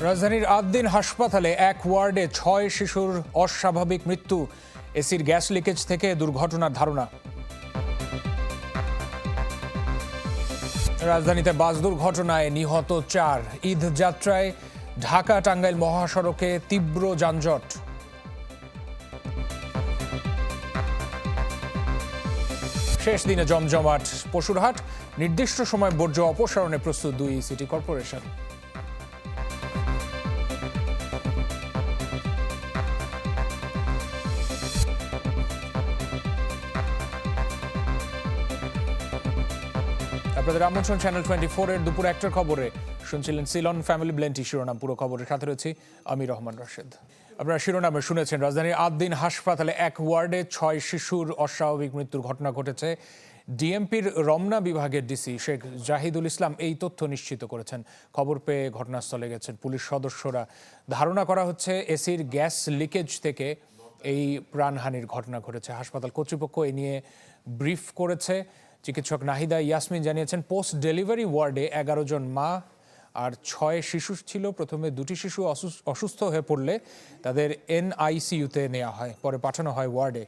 রাজধানীর আদ্দিন হাসপাতালে এক ওয়ার্ডে ৬ শিশুর অস্বাভাবিক মৃত্যু। এসির গ্যাস লিকেজ থেকে দুর্ঘটনার ধারণা। রাজধানীতে বাস দুর্ঘটনায় নিহত ৪। ঈদ যাত্রায় ঢাকা টাঙ্গাইল মহাসড়কে তীব্র যানজট। শেষ দিনে জমজমাট পশুরহাট, নির্দিষ্ট সময় বর্জ্য অপসারণে প্রস্তুত ২ সিটি কর্পোরেশন। আপনাদের আমন্ত্রণ চ্যানেল 24-এর দুপুর ১টার খবরে। শুনছিলেন সিলন ফ্যামিলি ব্লেন্টি শিরোনাম। পুরো খবরের সাথে রয়েছি আমি রহমান রাশেদ। আপনারা শিরোনামে শুনেছেন, রাজধানীর আদ্দিন হাসপাতালে এক ওয়ার্ডে ৬ শিশুর অস্বাভাবিক মৃত্যুর ঘটনা ঘটেছে। ডিএমপির রমনা বিভাগের ডিসি শেখ জাহিদুল ইসলাম এই তথ্য নিশ্চিত করেছেন। খবর পেয়ে ঘটনাস্থলে গেছেন পুলিশ সদস্যরা। ধারণা করা হচ্ছে এসির গ্যাস লিকেজ থেকে এই প্রাণহানির ঘটনা ঘটেছে। হাসপাতাল কর্তৃপক্ষ এ নিয়ে ব্রিফ করেছে। চিকিৎসক নাহিদা ইয়াসমিন জানিয়েছেন, পোস্ট ডেলিভারি ওয়ার্ডে ১১ জন মা আর ৬ শিশু ছিল। প্রথমে ২টি শিশু অসুস্থ হয়ে পড়লে তাদের এনআইসিইউতে নেওয়া হয়, পরে পাঠানো হয় ওয়ার্ডে।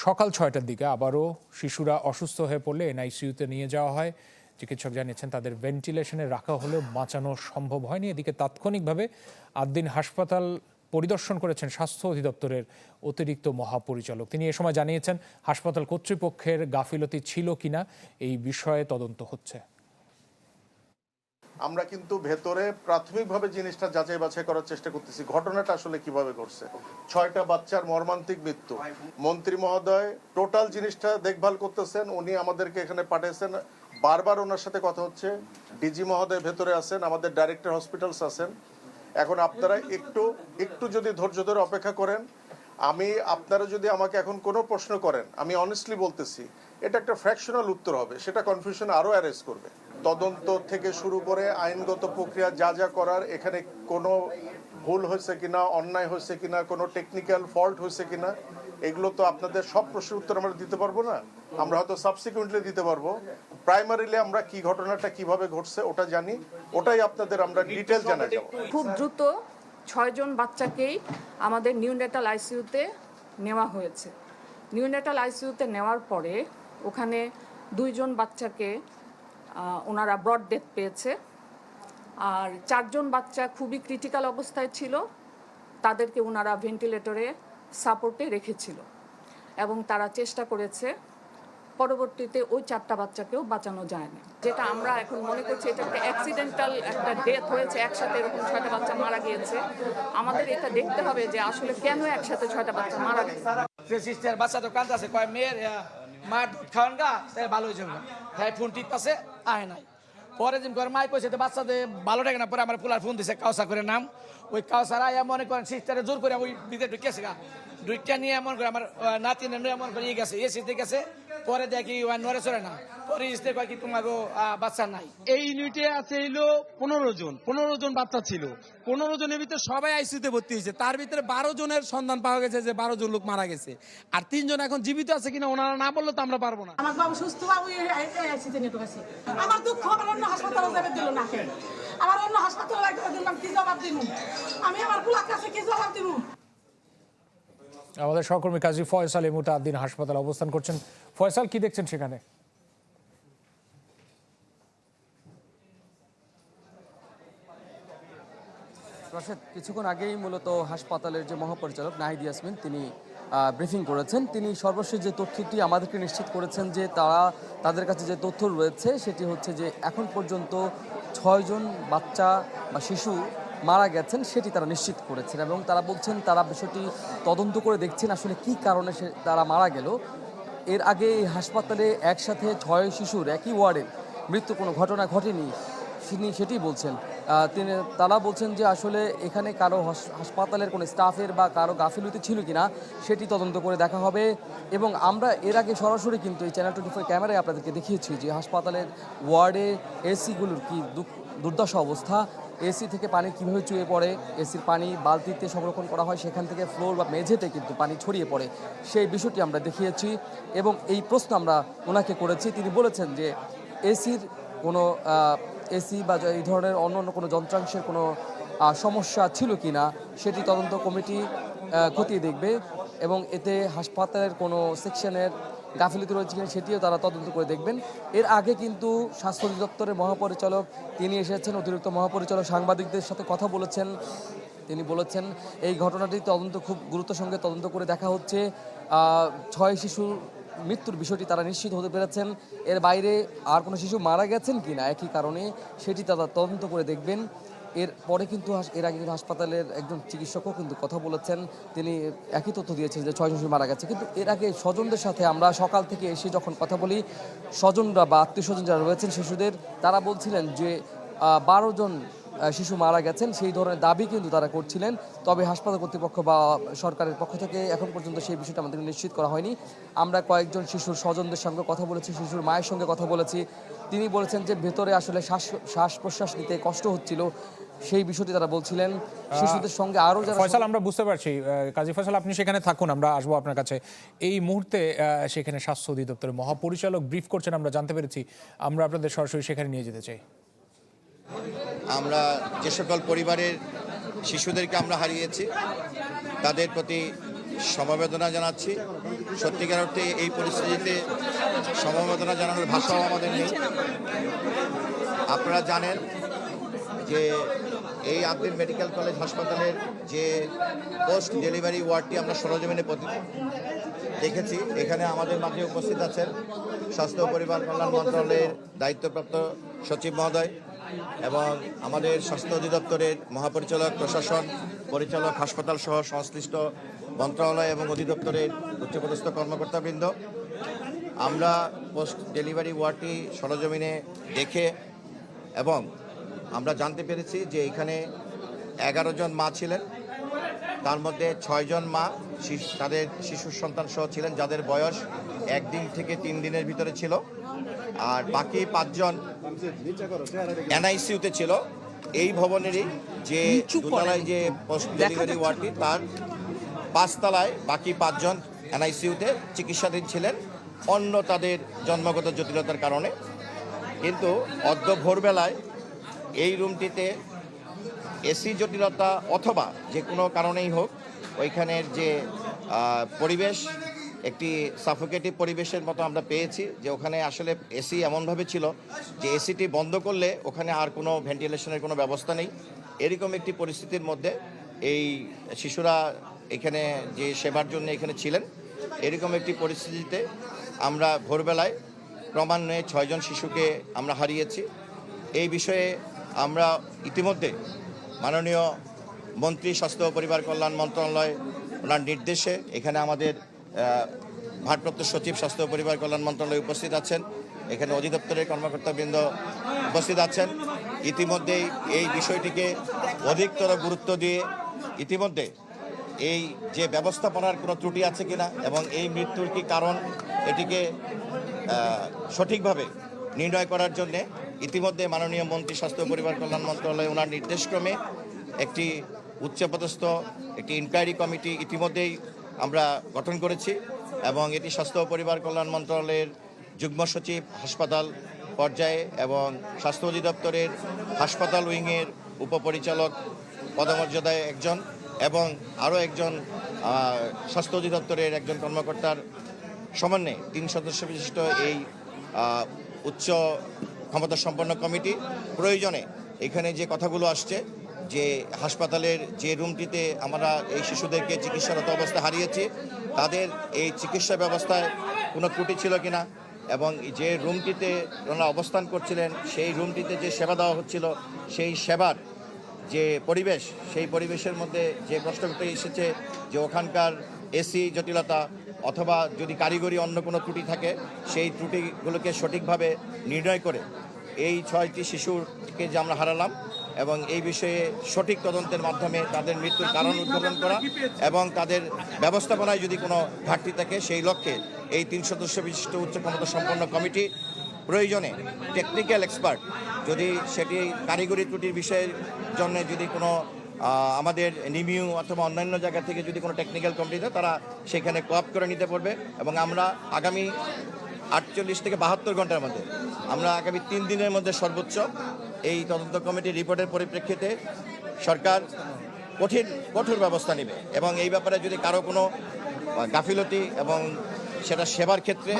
সকাল ৬টার দিকে আবারও শিশুরা অসুস্থ হয়ে পড়লে এনআইসিইউতে নিয়ে যাওয়া হয়। চিকিৎসক জানিয়েছেন, তাদের ভেন্টিলেশনে রাখা হলেও বাঁচানো সম্ভব হয়নি। এদিকে তাৎক্ষণিকভাবে আদ্দিন হাসপাতাল পরিদর্শন করেছেন স্বাস্থ্য অধিদপ্তরের অতিরিক্ত মহাপরিচালক। তিনি এ সময় জানিয়েছেন, হাসপাতাল কর্তৃপক্ষের গাফিলতি ছিল কিনা এই বিষয়ে তদন্ত হচ্ছে। আমরা কিন্তু ভেতরে প্রাথমিকভাবে জিনিসটা যাচাই বাছাই করার চেষ্টা করতেছি, ঘটনাটা আসলে কিভাবে ঘটছে। ৬টা বাচ্চার মর্মান্তিক মৃত্যু। মন্ত্রী মহোদয় টোটাল জিনিসটা দেখভাল করতেছেন, উনি আমাদেরকে এখানে পাঠিয়েছেন। বারবার ওনার সাথে কথা হচ্ছে। ডিজি মহোদয় ভেতরে আছেন, আমাদের ডাইরেক্টর হসপিটালস আছেন। এখন আপনারা একটু যদি ধৈর্য ধরে অপেক্ষা করেন, আপনারা যদি আমাকে এখন কোনো প্রশ্ন করেন, আমি অনেস্টলি বলতেছি এটা একটা ফ্র্যাকশনাল উত্তর হবে, সেটা কনফিউশন আরো অ্যারেজ করবে। তদন্ত থেকে শুরু করে আইনগত প্রক্রিয়া যা যা করার, এখানে কোনো ভুল হয়েছে কিনা, অন্যায় হয়েছে কিনা, কোনো টেকনিক্যাল ফল্ট হয়েছে কিনা, এগুলো তো আপনাদের সব প্রশ্নের উত্তর আমরা দিতে পারবো না। আমরা হয়তো সাবসিকুয়েন্টলি দিতে পারবো। প্রাইমারিলি আমরা কি ঘটনাটা কিভাবে ঘটছে ওটা জানি, ওটাই আপনাদের আমরা ডিটেইল জানা যাবো। খুব দ্রুত ৬ জন বাচ্চাকেই আমাদের নিউনেটাল আইসিইউতে নেওয়া হয়েছে। নিউনেটাল আইসিইউতে নেওয়ার পরে ওখানে ২ জন বাচ্চাকে ওনারা ব্রড ডেথ পেয়েছে, আর ৪ জন বাচ্চা খুবই ক্রিটিক্যাল অবস্থায় ছিল। তাদেরকে ওনারা ভেন্টিলেটরে সাপোর্টে রেখেছিল এবং তারা চেষ্টা করেছে। পরবর্তীতে ওই ৪টা বাচ্চাকেও বাঁচানো যায়নি। যেটা আমরা এখন মনে করছি এটা একটা অ্যাক্সিডেন্টাল একটা ডেথ হয়েছে, একসাথে এরকম 6টা বাচ্চা মারা গিয়েছে। আমাদের এটা দেখতে হবে যে আসলে কেন একসাথে 6টা বাচ্চা মারা গেছে। সিস্টার বাচ্চা তো কাঁদতেছে, কয় মেয়ের মা দুধ খাওয়ান গা, তাই ভালো হয়েছে। হ্যাঁ ফোন টিপতেছে, আয় নাই। পরে দিন করে মাই কইছে বাচ্চাদের ভালো থাকে না। পরে আমার পোলার ফোন দিছে, কাউসা করে নাম। ওই কাউসার আয়া মনে করেন সিস্টারে জোর করে ওই ভিতরে ঢুকেছে গা, দুইটা নিয়ে এমন করে আমার নাতি এমন করে গেছে, এসিতে গেছে। পরে দেখি নড়ে চড়ে না, পরে স্ত্রী কয় কি তোমার বাচ্চা নাই। এই ইউনিটে আছে হইলো 15 জন বাচ্চা ছিল। 15 জনের ভিতরে সবাই আইসিইউতে ভর্তি হয়েছে। তার ভিতরে 12 জনের সন্ধান পাওয়া গেছে যে 12 জন লোক মারা গেছে, আর 3 জন এখন জীবিত আছে কিনা ওনারা না বললে তো আমরা পারবো না। আমার বাবু সুস্থ, বাবু আইসিইউতে নিয়ে ঢুকেছে। আমার দুঃখ আমার অন্য হাসপাতালে যাবে দিল না, আমার অন্য হাসপাতালে দিলাম, কি জবাব দিব আমি? আমার পুলার কাছে কি জবাব দিব? আমাদের সহকর্মী কাজী ফয়সাল এই মুহূর্তে আদ্দিন হাসপাতালে অবস্থান করছেন। ফয়সাল, কি দেখছেন সেখানে? রাশেদ, কিছুক্ষণ আগেই মূলত হাসপাতালের যে মহাপরিচালক নাহিদ ইয়াসমিন তিনি ব্রিফিং করেছেন। তিনি সর্বশেষ যে তথ্যটি আমাদেরকে নিশ্চিত করেছেন যে তাদের কাছে যে তথ্য রয়েছে সেটি হচ্ছে যে এখন পর্যন্ত ৬ জন বাচ্চা বা শিশু মারা গেছেন, সেটি তারা নিশ্চিত করেছেন এবং তারা বলছেন তারা বিষয়টি তদন্ত করে দেখছেন আসলে কি কারণে তারা মারা গেল। এর আগে এই হাসপাতালে একসাথে ৬ শিশুর একই ওয়ার্ডে মৃত্যু কোনো ঘটনা ঘটেনি, তিনি সেটি বলছেন। তারা বলছেন যে আসলে এখানে কারো হাসপাতালের কোনো স্টাফের বা কারো গাফিলতি ছিল কিনা সেটি তদন্ত করে দেখা হবে। এবং আমরা এর আগে সরাসরি কিন্তু এই চ্যানেল 24 ক্যামেরায় আপনাদেরকে দেখিয়েছি যে হাসপাতালের ওয়ার্ডে এসিগুলোর কি দুর্দশা অবস্থা। এসি থেকে পানি কীভাবে চুয়ে পড়ে, এসির পানি বালতিতে সংরক্ষণ করা হয়, সেখান থেকে ফ্লোর বা মেঝেতে কিন্তু পানি ছড়িয়ে পড়ে, সেই বিষয়টি আমরা দেখিয়েছি এবং এই প্রশ্ন আমরা ওনাকে করেছি। তিনি বলেছেন যে এসির কোনো এসি বা এই ধরনের অন্য কোনো যন্ত্রাংশের কোনো সমস্যা ছিল কিনা সেটি তদন্ত কমিটি খতিয়ে দেখবে এবং এতে হাসপাতালের কোনো সেকশনের গাফিলতি রয়েছে কিনা সেটিও তারা তদন্ত করে দেখবেন। এর আগে কিন্তু স্বাস্থ্য অধিদপ্তরের মহাপরিচালক তিনি এসেছেন, অতিরিক্ত মহাপরিচালক সাংবাদিকদের সাথে কথা বলেছেন। তিনি বলেছেন এই ঘটনাটি তদন্ত খুব গুরুত্বের সঙ্গে তদন্ত করে দেখা হচ্ছে। 6 শিশুর মৃত্যুর বিষয়টি তারা নিশ্চিত হতে পেরেছেন। এর বাইরে আর কোনো শিশু মারা গেছেন কিনা একই কারণে সেটি তারা তদন্ত করে দেখবেন। এর পরে কিন্তু এর আগে কিন্তু হাসপাতালের একজন চিকিৎসকও কিন্তু কথা বলেছেন, তিনি একই তথ্য দিয়েছেন যে 6 শিশু মারা গেছে। কিন্তু এর আগে স্বজনদের সাথে আমরা সকাল থেকে এসে যখন কথা বলি, স্বজনরা বা আত্মীয় স্বজন যারা রয়েছেন শিশুদের, তারা বলছিলেন যে 12 জন শিশু মারা গেছেন, সেই ধরনের দাবি কিন্তু তারা করছিলেন। তবে হাসপাতাল কর্তৃপক্ষ বা সরকারের পক্ষ থেকে এখন পর্যন্ত সেই বিষয়টা আমাদের নিশ্চিত করা হয়নি। আমরা কয়েকজন শিশুর স্বজনদের সঙ্গে কথা বলেছি, শিশুর মায়ের সঙ্গে কথা বলেছি। তিনি বলেছেন যে ভেতরে আসলে শ্বাস প্রশ্বাস নিতে কষ্ট হচ্ছিল, সেই বিষয়টি তারা বলছিলেন। শিশুদের সঙ্গে আরও যারা ফয়সাল, আমরা বুঝতে পারছি, কাজী ফয়সাল আপনি সেখানে থাকুন, আমরা আসবো আপনার কাছে। এই মুহূর্তে সেখানে স্বাস্থ্য অধিদপ্তরের মহাপরিচালক ব্রিফ করছেন, আমরা জানতে পেরেছি। আমরা আপনাদের সরাসরি সেখানে নিয়ে যেতে চাই। আমরা যে সকল পরিবারের শিশুদেরকে আমরা হারিয়েছি তাদের প্রতি সমবেদনা জানাচ্ছি। সত্যিকার অর্থে এই পরিস্থিতিতে সমবেদনা জানানোর ভাষাও আমাদের নেই। আপনারা জানেন যে এই আদ্দিন মেডিকেল কলেজ হাসপাতালের যে পোস্ট ডেলিভারি ওয়ার্ডটি আমরা সরজমিনে দেখেছি, এখানে আমাদের মাঝে উপস্থিত আছেন স্বাস্থ্য ও পরিবার কল্যাণ মন্ত্রণালয়ের দায়িত্বপ্রাপ্ত সচিব মহোদয় এবং আমাদের স্বাস্থ্য অধিদপ্তরের মহাপরিচালক, প্রশাসন পরিচালক, হাসপাতাল সহ সংশ্লিষ্ট মন্ত্রণালয় এবং অধিদপ্তরের উচ্চপদস্থ কর্মকর্তাবৃন্দ। আমরা পোস্ট ডেলিভারি ওয়ার্ডটি সরজমিনে দেখে এবং আমরা জানতে পেরেছি যে এখানে 11 জন মা ছিলেন, তার মধ্যে 6 জন মা তাদের শিশুর সন্তান সহ ছিলেন, যাদের বয়স 1 দিন থেকে 3 দিনের ভিতরে ছিল, আর বাকি 5 জন এনআইসিউতে ছিল। এই ভবনেরই যে দোতলায় যে পোস্ট ডেলিভারি ওয়ার্ডটি, তার 5 তলায় বাকি 5 জন এনআইসিউতে চিকিৎসাধীন ছিলেন অন্য তাদের জন্মগত জটিলতার কারণে। কিন্তু অদ্য ভোরবেলায় এই রুমটিতে এসি জটিলতা অথবা যে কোনো কারণেই হোক ওইখানের যে পরিবেশ একটি সাফোকেটিভ পরিবেশের মতো আমরা পেয়েছি, যে ওখানে আসলে এসি এমনভাবে ছিল যে এসিটি বন্ধ করলে ওখানে আর কোনো ভেন্টিলেশনের কোনো ব্যবস্থা নেই। এরকম একটি পরিস্থিতির মধ্যে এই শিশুরা এখানে যে সেবার জন্য এখানে ছিলেন, এরকম একটি পরিস্থিতিতে আমরা ভোরবেলায় ক্রমান্বয়ে 6 জন শিশুকে আমরা হারিয়েছি। এই বিষয়ে আমরা ইতিমধ্যে মাননীয় মন্ত্রী স্বাস্থ্য ও পরিবার কল্যাণ মন্ত্রণালয় ওনার নির্দেশে এখানে আমাদের ভারপ্রাপ্ত সচিব স্বাস্থ্য ও পরিবার কল্যাণ মন্ত্রণালয়ে উপস্থিত আছেন, এখানে অধিদপ্তরের কর্মকর্তাবৃন্দ উপস্থিত আছেন। ইতিমধ্যেই এই বিষয়টিকে অধিকতর গুরুত্ব দিয়ে ইতিমধ্যে এই যে ব্যবস্থাপনার কোনো ত্রুটি আছে কিনা এবং এই মৃত্যুর কি কারণ এটিকে সঠিকভাবে নির্ণয় করার জন্যে ইতিমধ্যে মাননীয় মন্ত্রী স্বাস্থ্য ও পরিবার কল্যাণ মন্ত্রণালয় ওনার নির্দেশক্রমে একটি উচ্চপদস্থ একটি ইনকোয়ারি কমিটি ইতিমধ্যেই আমরা গঠন করেছি এবং এটি স্বাস্থ্য ও পরিবার কল্যাণ মন্ত্রণালয়ের যুগ্ম সচিব হাসপাতাল পর্যায়ে এবং স্বাস্থ্য অধিদপ্তরের হাসপাতাল উইংয়ের উপপরিচালক পদমর্যাদায় একজন এবং আরও একজন স্বাস্থ্য অধিদপ্তরের একজন কর্মকর্তার সমন্বয়ে 3 সদস্য বিশিষ্ট এই উচ্চ ক্ষমতা সম্পন্ন কমিটি প্রয়োজনে এখানে যে কথাগুলো আসছে যে হাসপাতালের যে রুমটিতে আমরা এই শিশুদেরকে চিকিৎসারত অবস্থায় হারিয়েছি তাদের এই চিকিৎসা ব্যবস্থায় কোনো ত্রুটি ছিল কিনা এবং যে রুমটিতে ওনারা অবস্থান করছিলেন সেই রুমটিতে যে সেবা দেওয়া হচ্ছিল সেই সেবার যে পরিবেশ, সেই পরিবেশের মধ্যে যে প্রশ্নটি এসেছে যে ওখানকার এসি জটিলতা অথবা যদি কারিগরি অন্য কোনো ত্রুটি থাকে সেই ত্রুটিগুলোকে সঠিকভাবে নির্ণয় করে এই 6টি শিশুকে যে আমরা হারালাম এবং এই বিষয়ে সঠিক তদন্তের মাধ্যমে তাদের মৃত্যুর কারণ উদ্ঘাটন করা এবং তাদের ব্যবস্থাপনায় যদি কোনো ঘাটতি থাকে সেই লক্ষ্যে এই 3 সদস্য বিশিষ্ট উচ্চ ক্ষমতা সম্পন্ন কমিটি প্রয়োজনে টেকনিক্যাল এক্সপার্ট যদি সেটি কারিগরি ত্রুটির বিষয়ের জন্য যদি কোনো আমাদের নিমিউ অথবা অন্যান্য জায়গা থেকে যদি কোনো টেকনিক্যাল কমিটি থাকে তারা সেখানে কোঅপ করে নিতে পারবে এবং আমরা আগামী 48 থেকে 72 ঘন্টার মধ্যে আমরা আগামী 3 দিনের মধ্যে সর্বোচ্চ এই তদন্ত কমিটির রিপোর্টের পরিপ্রেক্ষিতে সরকার কঠোর ব্যবস্থা নেবে এবং এই ব্যাপারে যদি কারো কোনো গাফিলতি এবং সেটা সেবার ক্ষেত্রে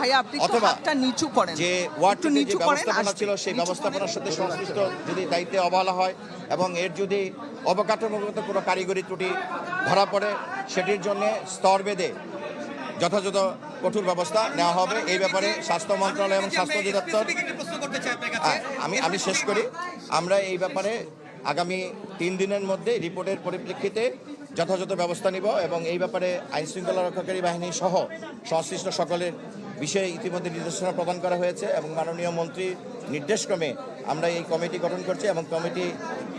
অথবা নিচু করেন যে ওয়ার্ডটিতে যে ব্যবস্থাপনা ছিল সেই ব্যবস্থাপনার সাথে সংশ্লিষ্ট যদি দায়িত্বে অবহেলা হয় এবং এর যদি অবকাঠামোগত কোনো কারিগরি ত্রুটি ধরা পড়ে সেটির জন্য স্তর বেঁধে যথাযথ কঠোর ব্যবস্থা নেওয়া হবে। এই ব্যাপারে স্বাস্থ্য মন্ত্রণালয় এবং স্বাস্থ্য অধিদপ্তর আমি শেষ করি। আমরা এই ব্যাপারে আগামী 3 দিনের মধ্যে রিপোর্টের পরিপ্রেক্ষিতে যথাযথ ব্যবস্থা নিব এবং এই ব্যাপারে আইনশৃঙ্খলা রক্ষাকারী বাহিনী সহ সংশ্লিষ্ট সকলের বিষয়ে ইতিমধ্যে নির্দেশনা প্রদান করা হয়েছে এবং মাননীয় মন্ত্রীর নির্দেশক্রমে আমরা এই কমিটি গঠন করছি এবং কমিটি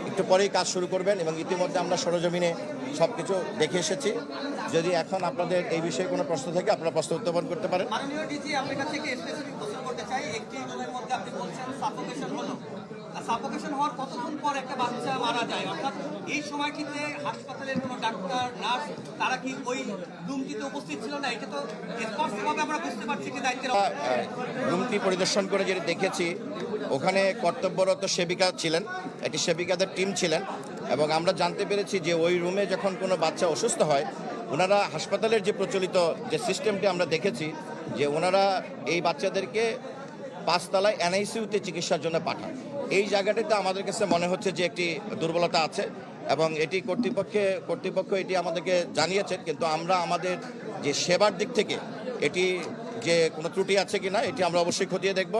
একটু পরেই কাজ শুরু করবেন এবং ইতিমধ্যে আমরা সরজমিনে সব কিছু দেখে এসেছি। যদি এখন আপনাদের এই বিষয়ে কোনো প্রশ্ন থাকে আপনারা প্রশ্ন উত্থাপন করতে পারেন। মাননীয় ডিজি আপনার কাছে থেকে স্পেসিফিক প্রশ্ন করতে চাই। একটি রুমের মধ্যে আপনি বলছেন সাফোকেশন হলো, সাফোকেশন হওয়ার কতক্ষণ পর একটা বাচ্চা মারা যায়? অর্থাৎ এই সময়টিতে হাসপাতালের কোনো ডাক্তার নার্স তারা কি ওই রুমটিতে উপস্থিত ছিল না? এটা তো স্পষ্টভাবে আমরা বুঝতে পারছি কি দায়িত্বের রুমটি পরিদর্শন করে যেটি দেখেছি ওখানে কর্তব্যরত সেবিকা ছিলেন, একটি সেবিকাদের টিম ছিলেন এবং আমরা জানতে পেরেছি যে ওই রুমে যখন কোনো বাচ্চা অসুস্থ হয় ওনারা হাসপাতালের যে প্রচলিত যে সিস্টেমটি আমরা দেখেছি যে ওনারা এই বাচ্চাদেরকে 5 তলায় এনআইসিইউতে চিকিৎসার জন্য পাঠান। এই জায়গাটিতে আমাদের কাছে মনে হচ্ছে যে একটি দুর্বলতা আছে এবং এটি কর্তৃপক্ষ এটি আমাদেরকে জানিয়েছেন, কিন্তু আমরা আমাদের যে সেবার দিক থেকে এটি যে কোনো ত্রুটি আছে কিনা এটি আমরা অবশ্যই খতিয়ে দেখব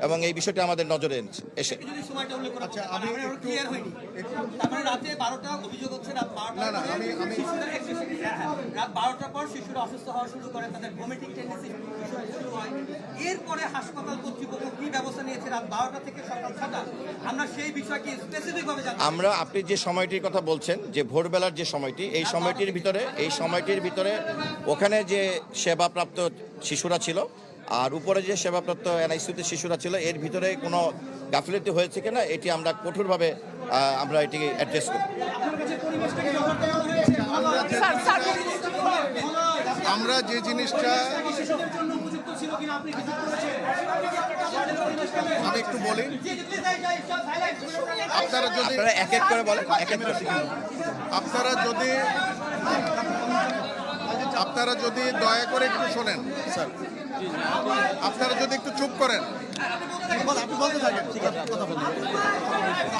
এবং এই বিষয়টি আমাদের নজরে এসে আচ্ছা আমি ক্লিয়ার হইনি। তারপরে রাতে 12টা অভিযোগ হচ্ছে রাত 12টার পর শিশুরা অসুস্থ হওয়া শুরু করে, তাদের ভমিটিং টেন্ডেন্সি শুরু হয়। এরপরে হাসপাতাল কর্তৃপক্ষ কি ব্যবস্থা নিয়েছে রাত 12টা থেকে সকাল 6টা? আমরা সেই বিষয়টি স্পেসিফিকভাবে জানি। আপনি যে সময়টির কথা বলছেন যে ভোরবেলার যে সময়টি, এই সময়টির ভিতরে ওখানে যে সেবাপ্রাপ্ত শিশুরা ছিল আর উপরে যে সেবাপ্রাপ্ত এনআইসিইউতে শিশুরা ছিল এর ভিতরে কোনো গাফিলতি হয়েছে কিনা এটি আমরা কঠোরভাবে আমরা এটিকে অ্যাড্রেস করি। আমরা যে জিনিসটা আমি একটু বলি, আপনারা এক এক করে বলেন, আপনারা যদি দয়া করে একটু শোনেন স্যার, আপনারা যদি একটু চুপ করেন।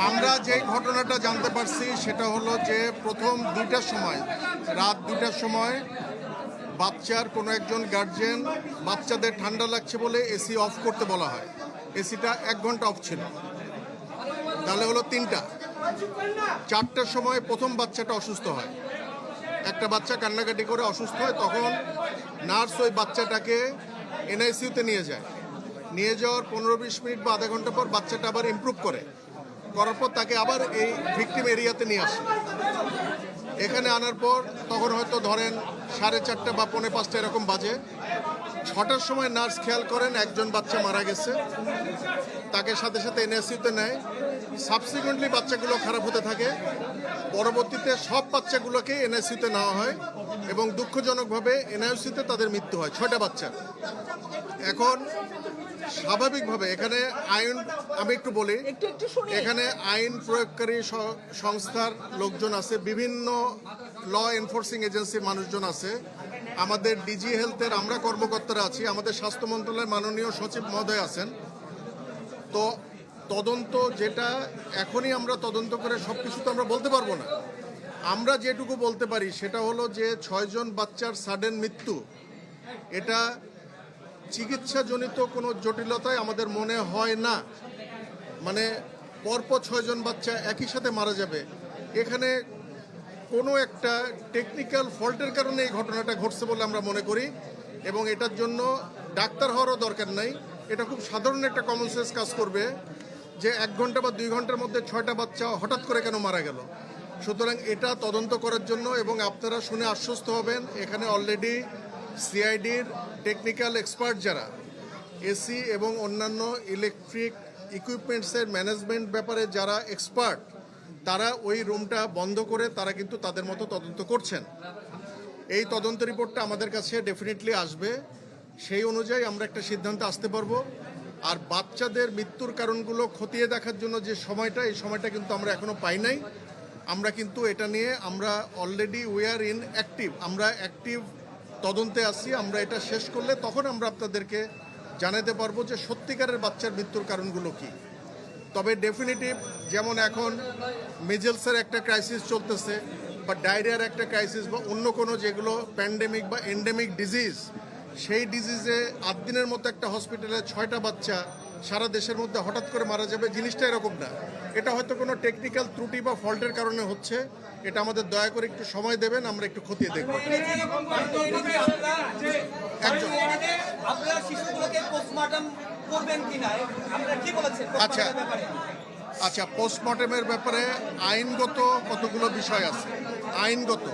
আমরা যে ঘটনাটা জানতে পারছি সেটা হলো যে প্রথম 2টার সময়, রাত 2টার সময় বাচ্চার কোনো একজন গার্জিয়ান বাচ্চাদের ঠান্ডা লাগছে বলে এসি অফ করতে বলা হয়। এসিটা 1 ঘন্টা অফ ছিল, তাহলে হলো 3টা। 4টার সময় প্রথম বাচ্চাটা অসুস্থ হয়, একটা বাচ্চা কান্নাকাটি করে অসুস্থ হয়, তখন নার্স ওই বাচ্চাটাকে এনআইসিইউতে নিয়ে যায়। নিয়ে যাওয়ার 15-20 মিনিট বা আধা ঘন্টা পর বাচ্চাটা আবার ইমপ্রুভ করার পর তাকে আবার এই ভিকটিম এরিয়াতে নিয়ে আসে। এখানে আনার পর তখন হয়তো ধরেন 4:30 বা 4:45 এরকম বাজে। 6টার সময় নার্স খেয়াল করেন একজন বাচ্চা মারা গেছে, তাকে সাথে সাথে এনআইসিইউতে নেয়। সাবসিকুয়েন্টলি বাচ্চাগুলো খারাপ হতে থাকে। পরবর্তীতে সব বাচ্চাগুলোকে এনআইসিইউতে নেওয়া হয় এবং দুঃখজনকভাবে এনআইসিইউতে তাদের মৃত্যু হয় 6টা বাচ্চা। এখন স্বাভাবিকভাবে এখানে আইন, আমি একটু বলি, এখানে আইন প্রয়োগকারী সংস্থার লোকজন আছে, বিভিন্ন ল এনফোর্সিং এজেন্সির মানুষজন আছে, আমাদের ডিজি হেলথের আমরা কর্মকর্তারা আছি, আমাদের স্বাস্থ্য মন্ত্রণালয়ের মাননীয় সচিব মহোদয় আছেন। তো তদন্ত যেটা এখনই আমরা তদন্ত করে সব কিছু তো আমরা বলতে পারবো না। আমরা যেটুকু বলতে পারি সেটা হলো যে 6 জন বাচ্চার সাডেন মৃত্যু, এটা চিকিৎসাজনিত কোনো জটিলতায় আমাদের মনে হয় না। মানে পরপর 6 জন বাচ্চা একই সাথে মারা যাবে, এখানে কোনো একটা টেকনিক্যাল ফল্টের কারণে এই ঘটনাটা ঘটছে বলে আমরা মনে করি এবং এটার জন্য ডাক্তার হওয়ারও দরকার নাই। এটা খুব সাধারণ একটা কমন সেন্স কাজ করবে যে 1 ঘন্টা বা 2 ঘন্টার মধ্যে 6টা বাচ্চা হঠাৎ করে কেন মারা গেল। সুতরাং এটা তদন্ত করার জন্য, এবং আপনারা শুনে আশ্বস্ত হবেন এখানে অলরেডি সিআইডির টেকনিক্যাল এক্সপার্ট যারা এসি এবং অন্যান্য ইলেকট্রিক ইকুইপমেন্টসের ম্যানেজমেন্ট ব্যাপারে যারা এক্সপার্ট, তারা ওই রুমটা বন্ধ করে তারা কিন্তু তাদের মতো তদন্ত করছেন। এই তদন্ত রিপোর্টটা আমাদের কাছে ডেফিনেটলি আসবে, সেই অনুযায়ী আমরা একটা সিদ্ধান্তে আসতে পারবো। আর বাচ্চাদের মৃত্যুর কারণগুলো খতিয়ে দেখার জন্য যে সময়টা, এই সময়টা কিন্তু আমরা এখনো পাই নাই। আমরা কিন্তু এটা নিয়ে আমরা already we are in active, আমরা অ্যাক্টিভ তদন্তে আছি। আমরা এটা শেষ করলে তখন আমরা আপনাদেরকে জানাতে পারবো যে সত্যিকারের বাচ্চার মৃত্যুর কারণগুলো কি। তবে ডেফিনেটিভ যেমন এখন মিজেলসের একটা ক্রাইসিস চলতেছে, বা ডায়রিয়ার একটা ক্রাইসিস, বা অন্য কোনো যেগুলো প্যান্ডেমিক বা এন্ডেমিক ডিজিজ, সেই ডিজিজে 8 দিনের মতো একটা হসপিটালে 6টা বাচ্চা সারা দেশের মধ্যে হঠাৎ করে মারা যাবে, জিনিসটা এরকম না। এটা হয়তো কোনো টেকনিক্যাল ত্রুটি বা ফল্টের কারণে হচ্ছে। এটা আমাদের দয়া করে একটু সময় দেবেন, আমরা একটু খতিয়ে দেখব। আপনারা শিশুগুলোকে পোস্টমর্টম করবেন কিনা, আপনারা কি বলেছেন? আচ্ছা আচ্ছা, পোস্টমর্টেমের ব্যাপারে আইনগত কতগুলো বিষয় আছে। আইনগত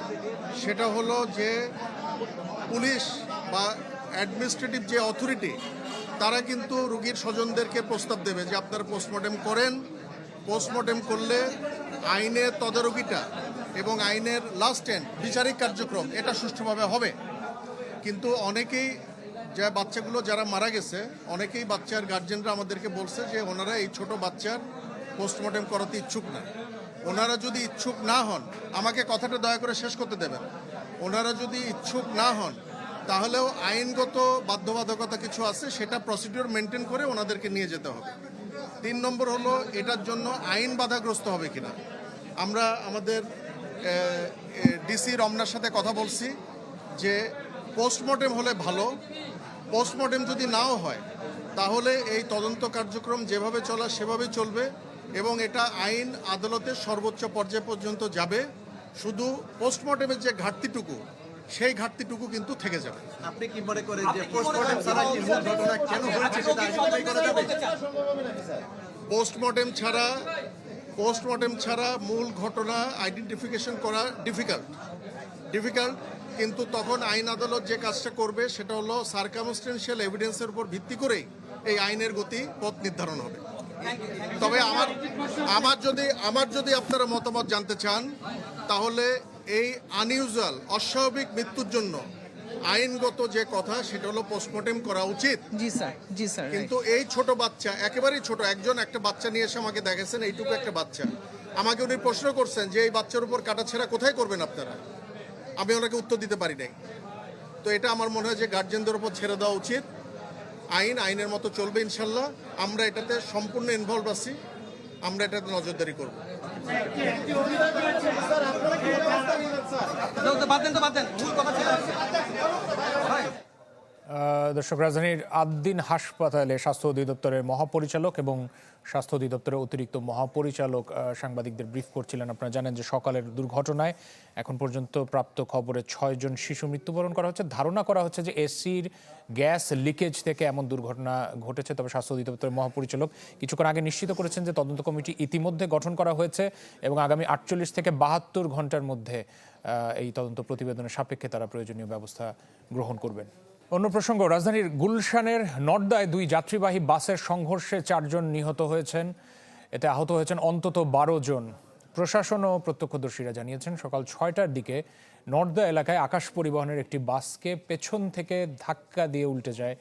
সেটা হলো যে পুলিশ বা অ্যাডমিনিস্ট্রেটিভ যে অথরিটি, তারা কিন্তু রুগীর স্বজনদেরকে প্রস্তাব দেবে যে আপনারা পোস্টমর্টেম করেন। পোস্টমর্টেম করলে আইনের তদারকিটা এবং আইনের লাস্ট এন্ড বিচারিক কার্যক্রম এটা সুষ্ঠুভাবে হবে। কিন্তু অনেকেই যে বাচ্চাগুলো যারা মারা গেছে, অনেকেই বাচ্চার গার্জেনরা আমাদেরকে বলছে যে ওনারা এই ছোট বাচ্চার পোস্টমর্টেম করাতে ইচ্ছুক না। ওনারা যদি ইচ্ছুক না হন, আমাকে কথাটা দয়া করে শেষ করতে দেবেন, ওনারা যদি ইচ্ছুক না হন তাহলেও আইনগত বাধ্যবাধকতা কিছু আছে, সেটা প্রসিডিওর মেনটেন করে ওনাদেরকে নিয়ে যেতে হবে। 3 নম্বর হলো এটার জন্য আইন বাধাগ্রস্ত হবে কিনা। আমরা আমাদের ডিসি রমনার সাথে কথা বলছি যে পোস্টমর্টেম হলে ভালো, পোস্টমর্টেম যদি নাও হয় তাহলে এই তদন্ত কার্যক্রম যেভাবে চলা সেভাবেই চলবে এবং এটা আইন আদালতের সর্বোচ্চ পর্যায় পর্যন্ত যাবে। শুধু পোস্টমর্টেমের যে ঘাটতিটুকু, সেই ঘাটতিটুকু কিন্তু থেকে যাবে। আপনি কি মনে করেন যে পোস্টমর্টম ছাড়া কি মূল ঘটনা কেন হয়েছে সেটা আইডেন্টিফাই করা যাবে? পোস্টমর্টেম ছাড়া মূল ঘটনা আইডেন্টিফিকেশন করা ডিফিকাল্ট। কিন্তু তখন আইন আদালত যে কাজটা করবে সেটা হলো সার্কামস্টেন্সিয়াল এভিডেন্সের উপর ভিত্তি করেই এই আইনের গতি পথ নির্ধারণ হবে। তবে আমার যদি আপনারা মতামত জানতে চান, তাহলে এই আনইউজুয়াল অস্বাভাবিক মৃত্যুর জন্য আইনগত যে কথা সেটা হলো পোস্টমর্টেম করা উচিত। জি স্যার। কিন্তু এই ছোট বাচ্চা, একেবারেই ছোট, একটা বাচ্চা নিয়ে এসে আমাকে দেখেছেন, এইটুকু একটা বাচ্চা, আমাকে উনি প্রশ্ন করছেন যে এই বাচ্চার উপর কাটাছেঁড়া কোথায় করবেন আপনারা। আমি ওনাকে উত্তর দিতে পারি নাই। তো এটা আমার মনে হয় যে গার্জেনদের উপর ছেড়ে দেওয়া উচিত। আইনের মতো চলবে ইনশাল্লাহ। আমরা এটাতে সম্পূর্ণ ইনভলভ আছি, আমরা এটাতে নজরদারি করব। দর্শক, রাজধানীর 8 দিন হাসপাতালে স্বাস্থ্য অধিদপ্তরের মহাপরিচালক এবং স্বাস্থ্য অধিদপ্তরের অতিরিক্ত মহাপরিচালক সাংবাদিকদের ব্রিফ করছিলেন। আপনারা জানেন যে সকালের দুর্ঘটনায় এখন পর্যন্ত প্রাপ্ত খবরে 6 জন শিশু মৃত্যুবরণ করা হচ্ছে। ধারণা করা হচ্ছে যে এসির গ্যাস লিকেজ থেকে এমন দুর্ঘটনা ঘটেছে। তবে স্বাস্থ্য অধিদপ্তরের মহাপরিচালক কিছুক্ষণ আগে নিশ্চিত করেছেন যে তদন্ত কমিটি ইতিমধ্যে গঠন করা হয়েছে এবং আগামী 48 থেকে 72 ঘন্টার মধ্যে এই তদন্ত প্রতিবেদনের সাপেক্ষে তারা প্রয়োজনীয় ব্যবস্থা গ্রহণ করবেন। অন্য প্রসঙ্গ, রাজধানীর গুলশানের নর্দায় 2 যাত্রীবাহী বাসের সংঘর্ষে 4 জন নিহত হয়েছেন। এতে আহত হয়েছেন অন্তত 12 জন। প্রশাসন ও প্রত্যক্ষদর্শীরা জানিয়েছেন সকাল 6টার দিকে নর্দা এলাকায় আকাশ পরিবহনের একটি বাসকে পেছন থেকে ধাক্কা দিয়ে উল্টে যায়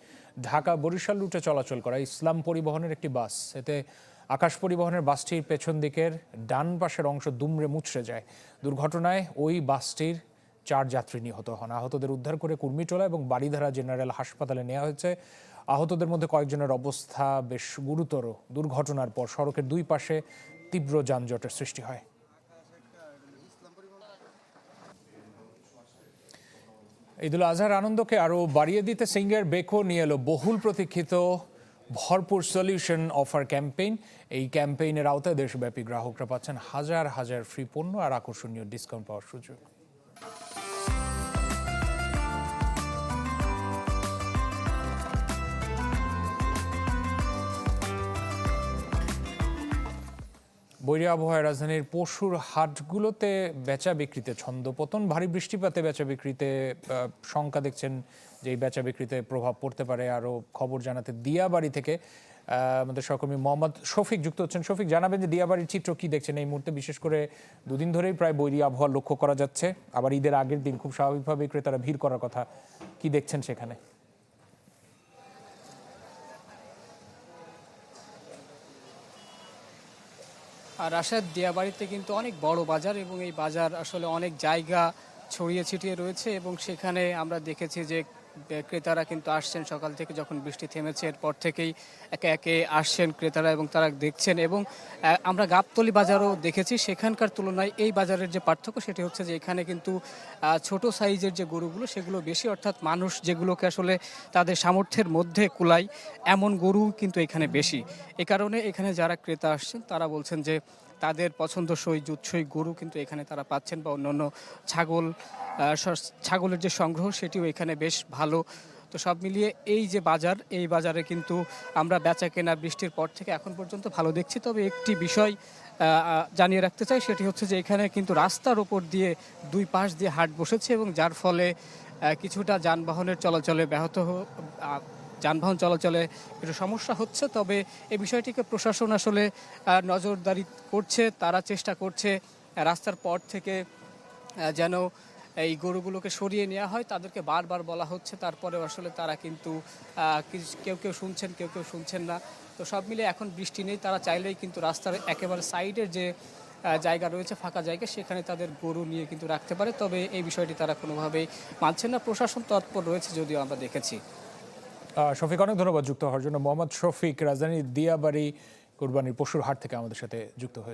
ঢাকা বরিশাল রুটে চলাচল করা ইসলাম পরিবহনের একটি বাস। এতে আকাশ পরিবহনের বাসটির পেছন দিকের ডান পাশের অংশ দুমড়ে মুচড়ে যায়। দুর্ঘটনায় ওই বাসটির 4 যাত্রী নিহত হন। আহতদের উদ্ধার করে কুর্মিটোলা এবং বারিধারা জেনারেল হাসপাতালে নেওয়া হয়েছে। আহতদের মধ্যে কয়েকজনের অবস্থা বেশ গুরুতর। দুর্ঘটনার পর সড়কের 2 পাশে তীব্র যানজটের সৃষ্টি হয়। ঈদুল আজহার আনন্দকে আরও বাড়িয়ে দিতে সিঙ্গার বেকো নিয়ে এলো বহুল প্রতীক্ষিত ভরপুর সলিউশন অফার ক্যাম্পেইন। এই ক্যাম্পেইনের আওতায় দেশব্যাপী গ্রাহকরা পাচ্ছেন হাজার হাজার ফ্রি পণ্য আর আকর্ষণীয় ডিসকাউন্ট পাওয়ার সুযোগ। বৈরী আবহাওয়ায় রাজধানীর পশুর হাটগুলোতে বেচা বিক্রিতে ছন্দপতন। ভারী বৃষ্টিপাতে বেচা বিক্রিতে শঙ্কা দেখছেন যে এই বেচা বিক্রিতে প্রভাব পড়তে পারে। আরও খবর জানাতে দিয়াবাড়ি থেকে আমাদের সহকর্মী মোহাম্মদ শফিক যুক্ত হচ্ছেন। শফিক, জানাবেন যে দিয়াবাড়ির চিত্র কি দেখছেন এই মুহূর্তে? বিশেষ করে 2 দিন ধরেই প্রায় বৈরী আবহাওয়া লক্ষ্য করা যাচ্ছে। আবার ঈদের আগের দিন খুব স্বাভাবিকভাবে ক্রেতারা ভিড় করার কথা, কি দেখছেন সেখানে? আর রাজশাহীর দিয়াবাড়িতে কিন্তু অনেক বড় বাজার এবং এই বাজার আসলে অনেক জায়গা ছড়িয়ে ছিটিয়ে রয়েছে এবং সেখানে আমরা দেখেছি যে ক্রেতারা কিন্তু আসছেন সকাল থেকে, যখন বৃষ্টি থেমেছে এরপর থেকেই একে একে আসছেন ক্রেতারা এবং তারা দেখছেন। এবং আমরা গাবতলী বাজারও দেখেছি, সেখানকার তুলনায় এই বাজারের যে পার্থক্য সেটি হচ্ছে যে এখানে কিন্তু ছোট সাইজের যে গরুগুলো সেগুলো বেশি, অর্থাৎ মানুষ যেগুলোকে আসলে তাদের সামর্থ্যের মধ্যে কুলায় এমন গরু কিন্তু এখানে বেশি। এ কারণে এখানে যারা ক্রেতা আসছেন তারা বলছেন যে তাদের পছন্দসই জুৎসই গরু কিন্তু এখানে তারা পাচ্ছেন, বা অন্যান্য ছাগলের যে সংগ্রহ সেটিও এখানে বেশ ভালো। তো সব মিলিয়ে এই যে বাজার, এই বাজারে কিন্তু আমরা বেচা কেনা বৃষ্টির পর থেকে এখন পর্যন্ত ভালো দেখছি। তবে একটি বিষয় জানিয়ে রাখতে চাই, সেটি হচ্ছে যে এখানে কিন্তু রাস্তার ওপর দিয়ে দুই পাশ দিয়ে হাট বসেছে এবং যার ফলে কিছুটা যানবাহনের চলাচলে যানবাহন চলাচলে একটু সমস্যা হচ্ছে। তবে এই বিষয়টিকে প্রশাসন আসলে নজরদারি করছে, তারা চেষ্টা করছে রাস্তার পর থেকে যেন এই গরুগুলোকে সরিয়ে নেওয়া হয়। তাদেরকে বারবার বলা হচ্ছে, তারপরেও আসলে তারা কিন্তু কেউ কেউ শুনছেন, কেউ কেউ শুনছেন না। তো সব মিলে এখন বৃষ্টি নেই, তারা চাইলেই কিন্তু রাস্তার একেবারে সাইডের যে জায়গা রয়েছে, ফাঁকা জায়গা, সেখানে তাদের গরু নিয়ে কিন্তু রাখতে পারে। তবে এই বিষয়টি তারা কোনোভাবেই মানছেন না। প্রশাসন তৎপর রয়েছে যদিও আমরা দেখেছি। শফিক, অনেক ধন্যবাদ যুক্ত হওয়ার জন্য। মোহাম্মদ শফিক রাজধানীর দিয়াবাড়ি কুরবানির পশুর হাট থেকে আমাদের সাথে যুক্ত হয়েছে।